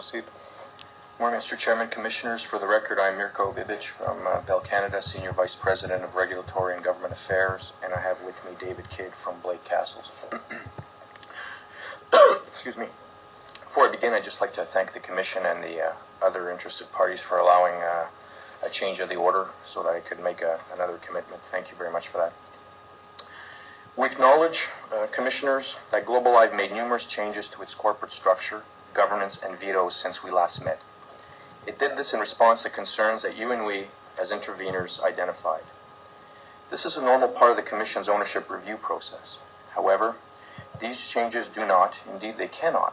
proceed. Morning, Mr. Chairman, Commissioners. For the record, I'm Mirko Bibic from Bell Canada, Senior Vice President of Regulatory and Government Affairs, and I have with me David Kidd from Blake Castles. Excuse me. Before I begin, I'd just like to thank the Commission and the other interested parties for allowing a change of the order so that I could make another commitment. Thank you very much for that. We acknowledge, Commissioners, that Globalive made numerous changes to its corporate structure, governance, and vetoes since we last met. It did this in response to concerns that you and we, as interveners, identified. This is a normal part of the Commission's ownership review process. However, these changes do not, indeed they cannot,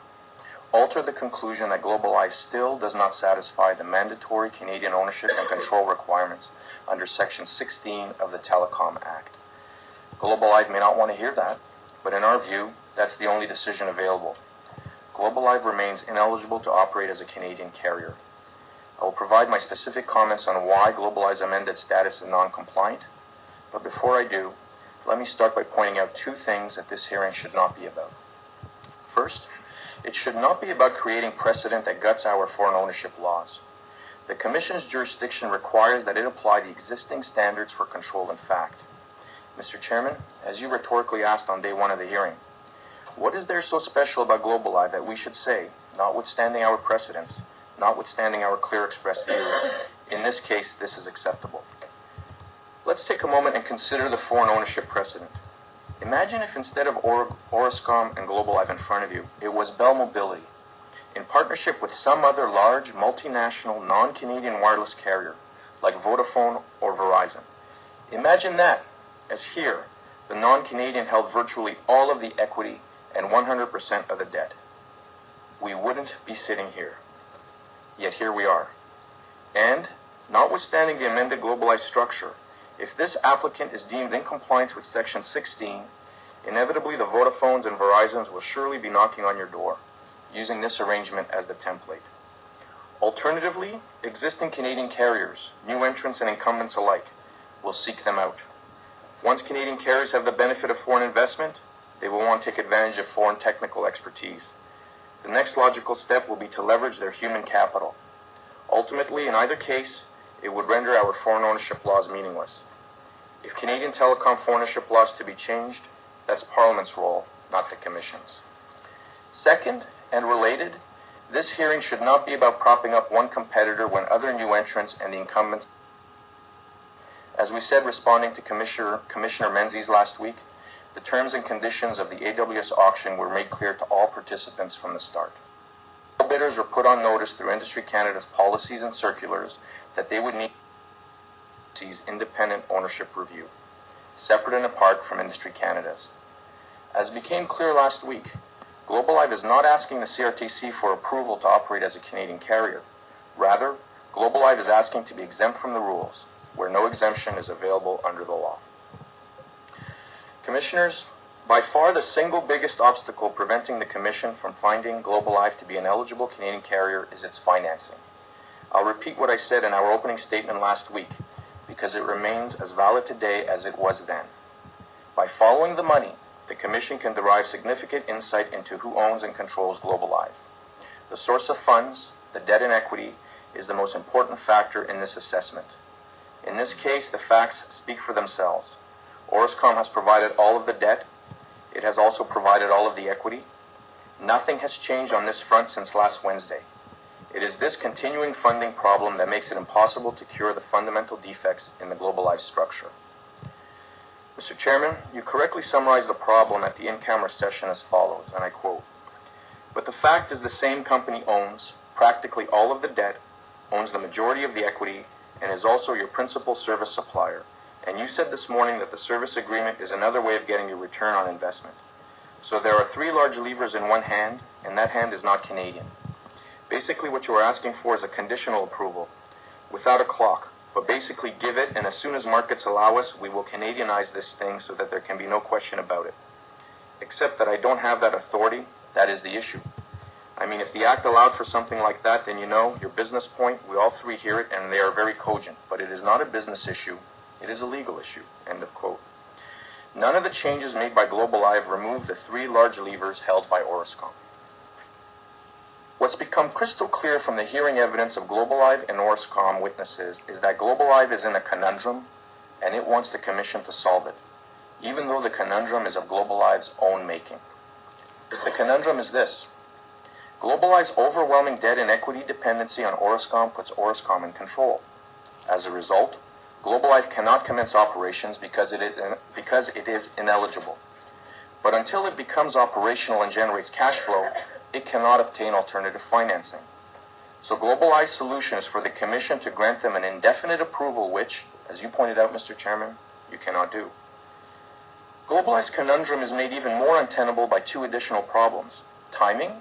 alter the conclusion that Globalive still does not satisfy the mandatory Canadian ownership and control requirements under Section 16 of the Telecom Act. Globalive may not want to hear that, but in our view, that's the only decision available. Globalive remains ineligible to operate as a Canadian carrier. I will provide my specific comments on why Globalive's amended status is non-compliant, but before I do, let me start by pointing out two things that this hearing should not be about. First, it should not be about creating precedent that guts our foreign ownership laws. The Commission's jurisdiction requires that it apply the existing standards for control in fact. Mr. Chairman, as you rhetorically asked on day one of the hearing, what is there so special about Globalive that we should say, notwithstanding our precedents, notwithstanding our clear expressed view, in this case, this is acceptable? Let's take a moment and consider the foreign ownership precedent. Imagine if instead of Orascom and Globalive in front of you, it was Bell Mobility, in partnership with some other large, multinational, non-Canadian wireless carrier, like Vodafone or Verizon. Imagine that, as here, the non-Canadian held virtually all of the equity and 100% of the debt. We wouldn't be sitting here. Yet here we are. And, notwithstanding the amended Globalive structure, if this applicant is deemed in compliance with Section 16, inevitably the Vodafones and Verizons will surely be knocking on your door, using this arrangement as the template. Alternatively, existing Canadian carriers, new entrants and incumbents alike, will seek them out. Once Canadian carriers have the benefit of foreign investment, they will want to take advantage of foreign technical expertise. The next logical step will be to leverage their human capital. Ultimately, in either case, it would render our foreign ownership laws meaningless. If Canadian telecom foreign ownership laws to be changed, that's Parliament's role, not the Commission's. Second, and related, this hearing should not be about propping up one competitor when other new entrants and the incumbents. As we said responding to Commissioner Menzies last week, the terms and conditions of the AWS auction were made clear to all participants from the start. All bidders were put on notice through Industry Canada's policies and circulars that they would need independent ownership review, separate and apart from Industry Canada's. As became clear last week, Globalive is not asking the CRTC for approval to operate as a Canadian carrier. Rather, Globalive is asking to be exempt from the rules, where no exemption is available under the law. Commissioners, by far the single biggest obstacle preventing the Commission from finding Globalive to be an eligible Canadian carrier is its financing. I'll repeat what I said in our opening statement last week, because it remains as valid today as it was then. By following the money, the Commission can derive significant insight into who owns and controls Globalive. The source of funds, the debt and equity, is the most important factor in this assessment. In this case, the facts speak for themselves. Orascom has provided all of the debt. It has also provided all of the equity. Nothing has changed on this front since last Wednesday. It is this continuing funding problem that makes it impossible to cure the fundamental defects in the Globalive structure. Mr. Chairman, you correctly summarized the problem at the in-camera session as follows, and I quote, "But the fact is the same company owns practically all of the debt, owns the majority of the equity, and is also your principal service supplier. And you said this morning that the service agreement is another way of getting your return on investment. So there are three large levers in one hand, and that hand is not Canadian. Basically what you are asking for is a conditional approval, without a clock, but basically give it, and as soon as markets allow us, we will Canadianize this thing so that there can be no question about it. Except that I don't have that authority, that is the issue. I mean, if the Act allowed for something like that, then you know, your business point, we all three hear it, and they are very cogent. But it is not a business issue, it is a legal issue." End of quote. None of the changes made by Globalive remove the three large levers held by Orascom. What's become crystal clear from the hearing evidence of Globalive and Orascom witnesses is that Globalive is in a conundrum and it wants the Commission to solve it, even though the conundrum is of Globalive's own making. The conundrum is this. Globalive's overwhelming debt and equity dependency on Orascom puts Orascom in control. As a result, Globalive cannot commence operations because it is ineligible. But until it becomes operational and generates cash flow, it cannot obtain alternative financing. So Globalive's solution is for the Commission to grant them an indefinite approval which, as you pointed out, Mr. Chairman, you cannot do. Globalive's conundrum is made even more untenable by two additional problems: timing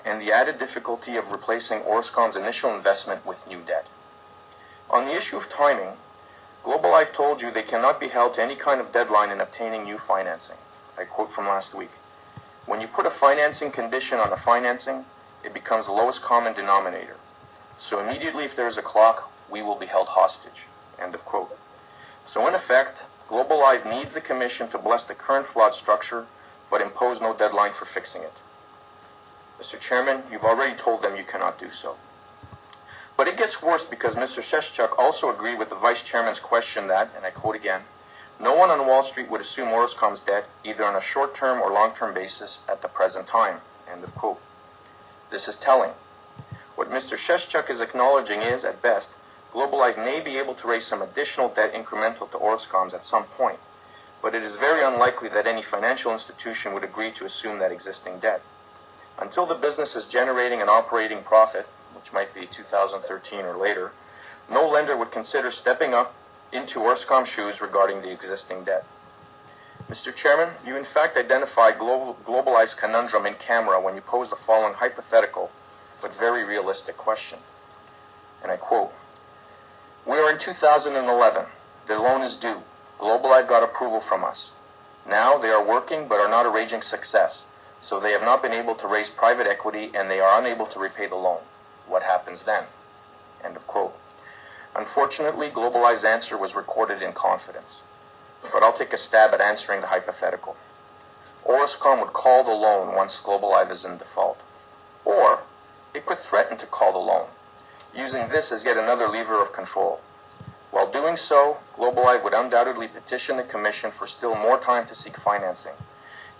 and the added difficulty of replacing Orascom's initial investment with new debt. On the issue of timing, Globalive told you they cannot be held to any kind of deadline in obtaining new financing. I quote from last week. When you put a financing condition on a financing, it becomes the lowest common denominator. So immediately if there is a clock, we will be held hostage. End of quote. So in effect, Globalive needs the Commission to bless the current flawed structure, but impose no deadline for fixing it. Mr. Chairman, you've already told them you cannot do so. But it gets worse because Mr. Sheshchuk also agreed with the Vice Chairman's question that, and I quote again, no one on Wall Street would assume Orascom's debt either on a short-term or long-term basis at the present time. End of quote. This is telling. What Mr. Sheshchuk is acknowledging is, at best, Globalive may be able to raise some additional debt incremental to Orascom's at some point, but it is very unlikely that any financial institution would agree to assume that existing debt. Until the business is generating an operating profit, which might be 2013 or later, no lender would consider stepping up into Orascom's shoes regarding the existing debt. Mr. Chairman, you in fact identified Globalive's conundrum in camera when you posed the following hypothetical but very realistic question. And I quote, "We are in 2011. Their loan is due. Globalive got approval from us. Now they are working but are not arranging success, so they have not been able to raise private equity and they are unable to repay the loan. What happens then?" End of quote. Unfortunately, Globalive's answer was recorded in confidence. But I'll take a stab at answering the hypothetical. Orascom would call the loan once Globalive is in default. Or it could threaten to call the loan, using this as yet another lever of control. While doing so, Globalive would undoubtedly petition the Commission for still more time to seek financing,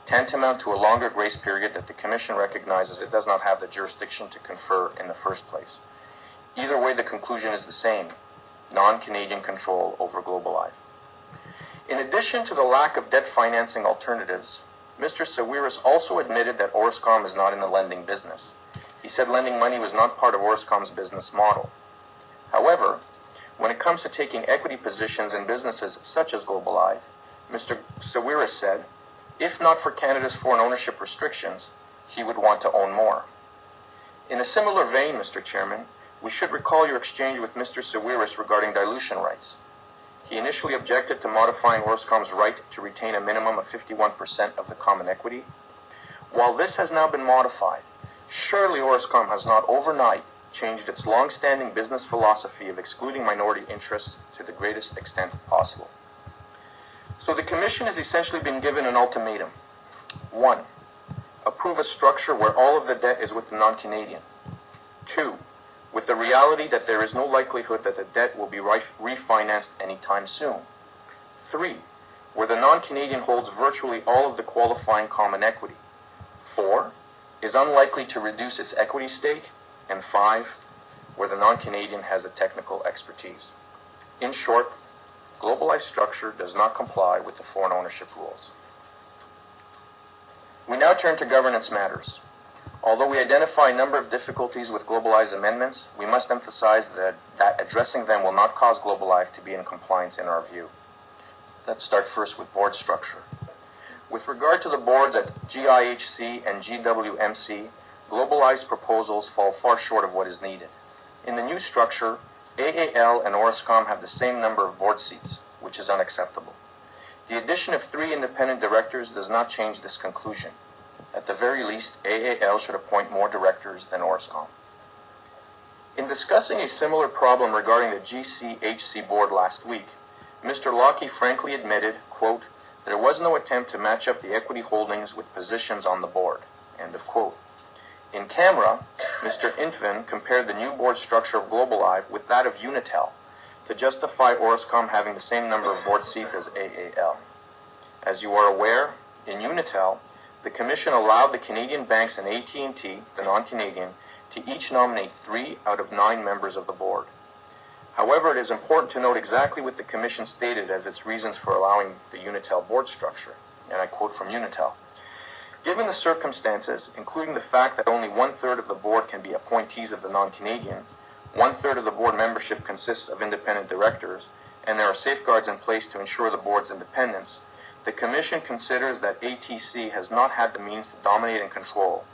tantamount to a longer grace period that the Commission recognizes it does not have the jurisdiction to confer in the first place. Either way, the conclusion is the same: non-Canadian control over Globalive. In addition to the lack of debt financing alternatives, Mr. Sawiris also admitted that Orascom is not in the lending business. He said lending money was not part of Orascom's business model. However, when it comes to taking equity positions in businesses such as Globalive, Mr. Sawiris said, if not for Canada's foreign ownership restrictions, he would want to own more. In a similar vein, Mr. Chairman, we should recall your exchange with Mr. Sawiris regarding dilution rights. He initially objected to modifying Orascom's right to retain a minimum of 51% of the common equity. While this has now been modified, surely Orascom has not overnight changed its long-standing business philosophy of excluding minority interests to the greatest extent possible. So the Commission has essentially been given an ultimatum. 1. Approve a structure where all of the debt is with the non-Canadian. 2. With the reality that there is no likelihood that the debt will be refinanced anytime soon. 3. Where the non-Canadian holds virtually all of the qualifying common equity. 4. Is unlikely to reduce its equity stake. And 5. Where the non-Canadian has the technical expertise. In short, Globalive structure does not comply with the foreign ownership rules. We now turn to governance matters. Although we identify a number of difficulties with Globalive's amendments, we must emphasize that addressing them will not cause Globalive to be in compliance in our view. Let's start first with board structure. With regard to the boards at GIHC and GWMC, Globalive's proposals fall far short of what is needed. In the new structure, AAL and Orascom have the same number of board seats, which is unacceptable. The addition of 3 independent directors does not change this conclusion. At the very least, AAL should appoint more directors than Orascom. In discussing a similar problem regarding the GCHC board last week, Mr. Lockie frankly admitted, quote, there was no attempt to match up the equity holdings with positions on the board, end of quote. In camera, Mr. Intvin compared the new board structure of Globalive with that of Unitel to justify Orascom having the same number of board seats as AAL. As you are aware, in Unitel, the Commission allowed the Canadian banks and AT&T, the non-Canadian, to each nominate 3 out of 9 members of the board. However, it is important to note exactly what the Commission stated as its reasons for allowing the Unitel board structure, and I quote from Unitel. Given the circumstances, including the fact that only 1/3 of the board can be appointees of the non-Canadian, 1/3 of the board membership consists of independent directors, and there are safeguards in place to ensure the board's independence, the Commission considers that ATC has not had the means to dominate and control,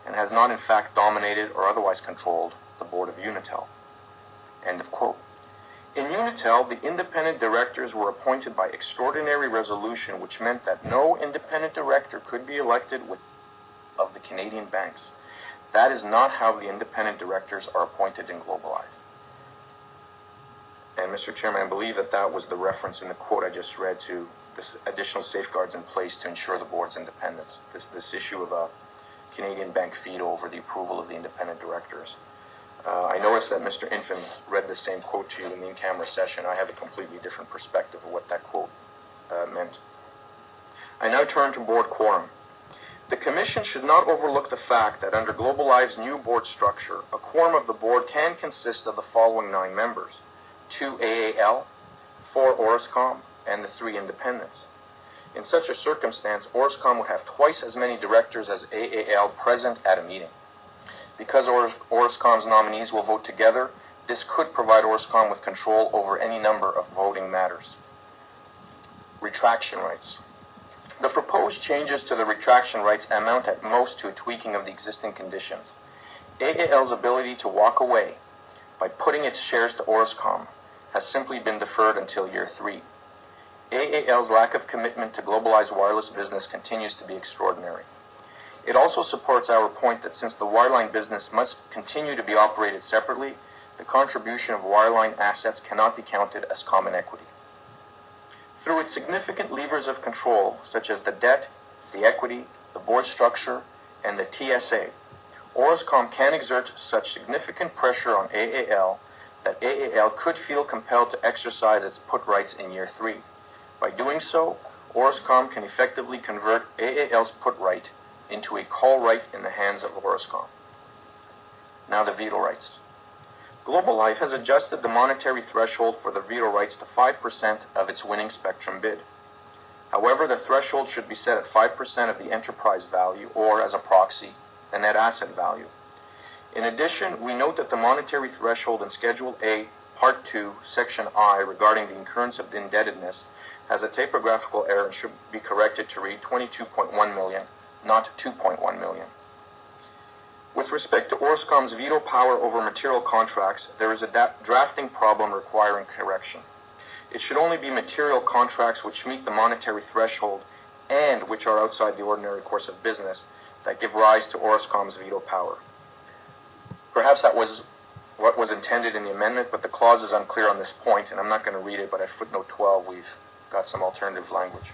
and has not in fact dominated or otherwise controlled the board of Unitel. End of quote. In Unitel, the independent directors were appointed by extraordinary resolution, which meant that no independent director could be elected with of the Canadian banks. That is not how the independent directors are appointed in Globalive. And Mr. Chairman, I believe that was the reference in the quote I just read to this additional safeguards in place to ensure the board's independence. This issue of a Canadian bank veto over the approval of the independent directors. I noticed that Mr. Infant read the same quote to you in the in-camera session. I have a completely different perspective of what that quote meant. I now turn to board quorum. The Commission should not overlook the fact that under Globalive's new board structure, a quorum of the board can consist of the following 9 members: 2 AAL, 4 Orascom, and the 3 independents. In such a circumstance, Orascom would have twice as many directors as AAL present at a meeting. Because Orascom's nominees will vote together, this could provide Orascom with control over any number of voting matters. Retraction rights. The proposed changes to the retraction rights amount at most to a tweaking of the existing conditions. AAL's ability to walk away by putting its shares to Orascom has simply been deferred until year 3. AAL's lack of commitment to Globalive's wireless business continues to be extraordinary. It also supports our point that since the wireline business must continue to be operated separately, the contribution of wireline assets cannot be counted as common equity. Through its significant levers of control, such as the debt, the equity, the board structure, and the TSA, Orascom can exert such significant pressure on AAL that AAL could feel compelled to exercise its put rights in year 3. By doing so, Orascom can effectively convert AAL's put right into a call right in the hands of Orascom. Now the veto rights. Globalive has adjusted the monetary threshold for the veto rights to 5% of its winning spectrum bid. However, the threshold should be set at 5% of the enterprise value, or as a proxy, the net asset value. In addition, we note that the monetary threshold in Schedule A, Part 2, Section I, regarding the incurrence of indebtedness, has a typographical error and should be corrected to read 22.1 million, not 2.1 million. With respect to Orascom's veto power over material contracts, there is a drafting problem requiring correction. It should only be material contracts which meet the monetary threshold and which are outside the ordinary course of business that give rise to Orascom's veto power. Perhaps that was what was intended in the amendment, but the clause is unclear on this point, and I'm not going to read it, but at footnote 12 we've got some alternative language.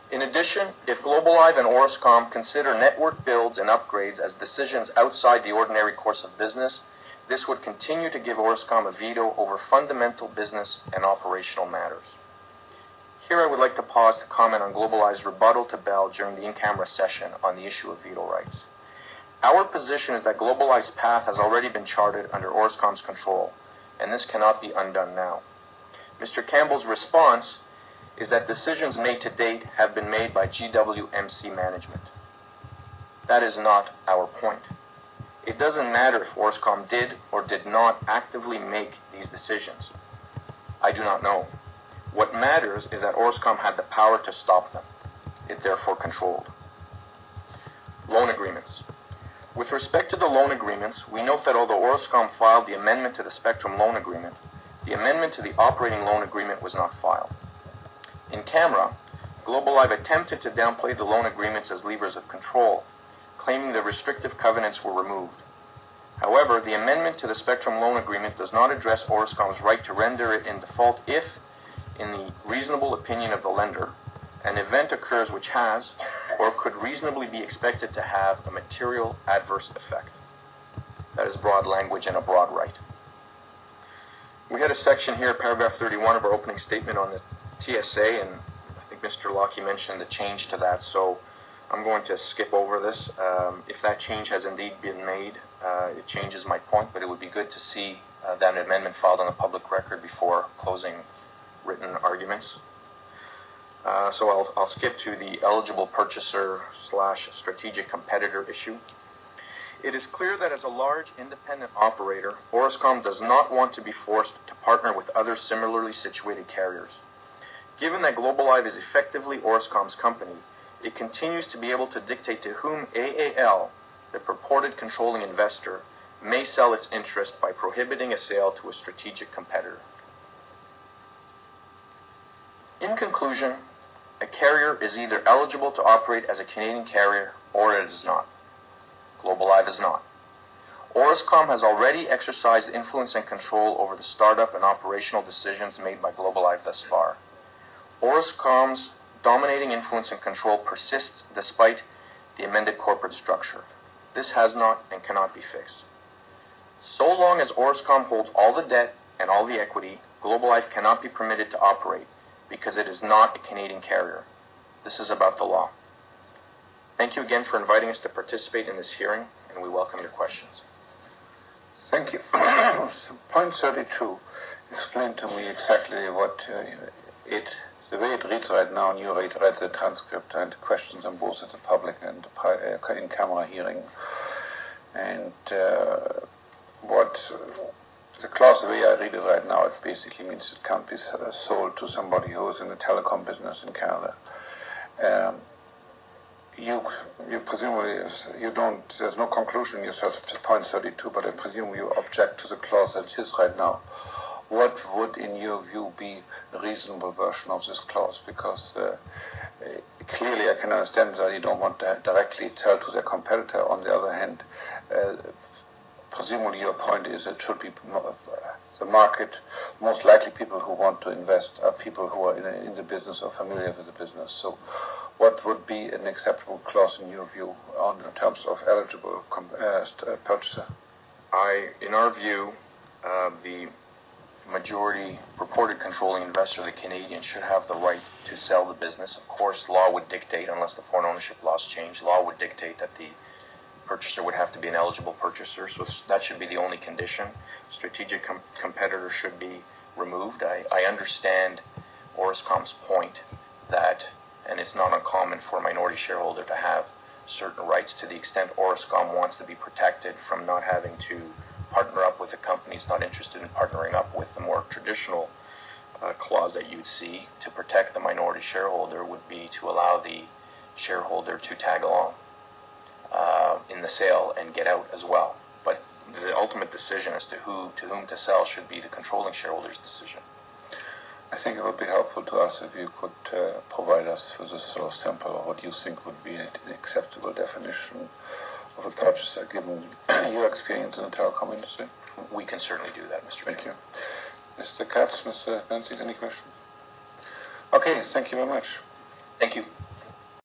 In addition, if Globalive and Orascom consider network builds and upgrades as decisions outside the ordinary course of business, this would continue to give Orascom a veto over fundamental business and operational matters. Here I would like to pause to comment on Globalive's rebuttal to Bell during the in-camera session on the issue of veto rights. Our position is that Globalive's path has already been charted under Orascom's control, and this cannot be undone now. Mr. Campbell's response is that decisions made to date have been made by GWMC management. That is not our point. It doesn't matter if Orascom did or did not actively make these decisions. I do not know. What matters is that Orascom had the power to stop them. It therefore controlled. Loan agreements. With respect to the loan agreements, we note that although Orascom filed the amendment to the Spectrum Loan Agreement, the amendment to the Operating Loan Agreement was not filed. In camera, Globalive attempted to downplay the loan agreements as levers of control, claiming the restrictive covenants were removed. However, the amendment to the Spectrum Loan Agreement does not address Orascom's right to render it in default if, in the reasonable opinion of the lender, an event occurs which has, or could reasonably be expected to have a material adverse effect. That is broad language and a broad right. We had a section here, paragraph 31 of our opening statement on the TSA, and I think Mr. Lockie mentioned the change to that, so I'm going to skip over this. If that change has indeed been made, it changes my point, but it would be good to see that amendment filed on the public record before closing written arguments. So I'll skip to the eligible purchaser / strategic competitor issue. It is clear that as a large independent operator, Orascom does not want to be forced to partner with other similarly situated carriers. Given that Globalive is effectively Orascom's company, it continues to be able to dictate to whom AAL, the purported controlling investor, may sell its interest by prohibiting a sale to a strategic competitor. In conclusion, a carrier is either eligible to operate as a Canadian carrier or it is not. Globalive is not. Orascom has already exercised influence and control over the startup and operational decisions made by Globalive thus far. Orascom's dominating influence and control persists despite the amended corporate structure. This has not and cannot be fixed. So long as Orascom holds all the debt and all the equity, Globalive cannot be permitted to operate because it is not a Canadian carrier. This is about the law. Thank you again for inviting us to participate in this hearing, and we welcome your questions. Thank you. Point 32. Explain to me exactly what the way it reads right now, and you read the transcript and questions on both at the public and in-camera hearing. And what the clause, the way I read it right now, it basically means it can't be sold to somebody who is in the telecom business in Canada. You presumably, you don't, there's no conclusion in your point 32, but I presume you object to the clause that it is right now. What would, in your view, be a reasonable version of this clause? Because clearly I can understand that you don't want to directly sell to their competitor. On the other hand, presumably your point is that it should be the market. Most likely people who want to invest are people who are in the business or familiar with the business. So what would be an acceptable clause in your view in terms of eligible purchaser? In our view, the majority purported controlling investor, the Canadian, should have the right to sell the business. Of course, law would dictate, unless the foreign ownership laws change, law would dictate that the purchaser would have to be an eligible purchaser, so that should be the only condition. Strategic competitor should be removed. I understand Orascom's point that, and it's not uncommon for a minority shareholder to have certain rights to the extent Orascom wants to be protected from not having to partner up with a company it's not interested in partnering up with. The more traditional clause that you'd see to protect the minority shareholder would be to allow the shareholder to tag along in the sale and get out as well. But the ultimate decision as to whom to sell should be the controlling shareholder's decision. I think it would be helpful to us if you could provide us with a sort of sample of what you think would be an acceptable definition of a purchaser, given your experience in the telecom industry. We can certainly do that, Mr. Thank you. Mr. Katz, Mr. Benzies, any questions? Okay, thank you very much. Thank you.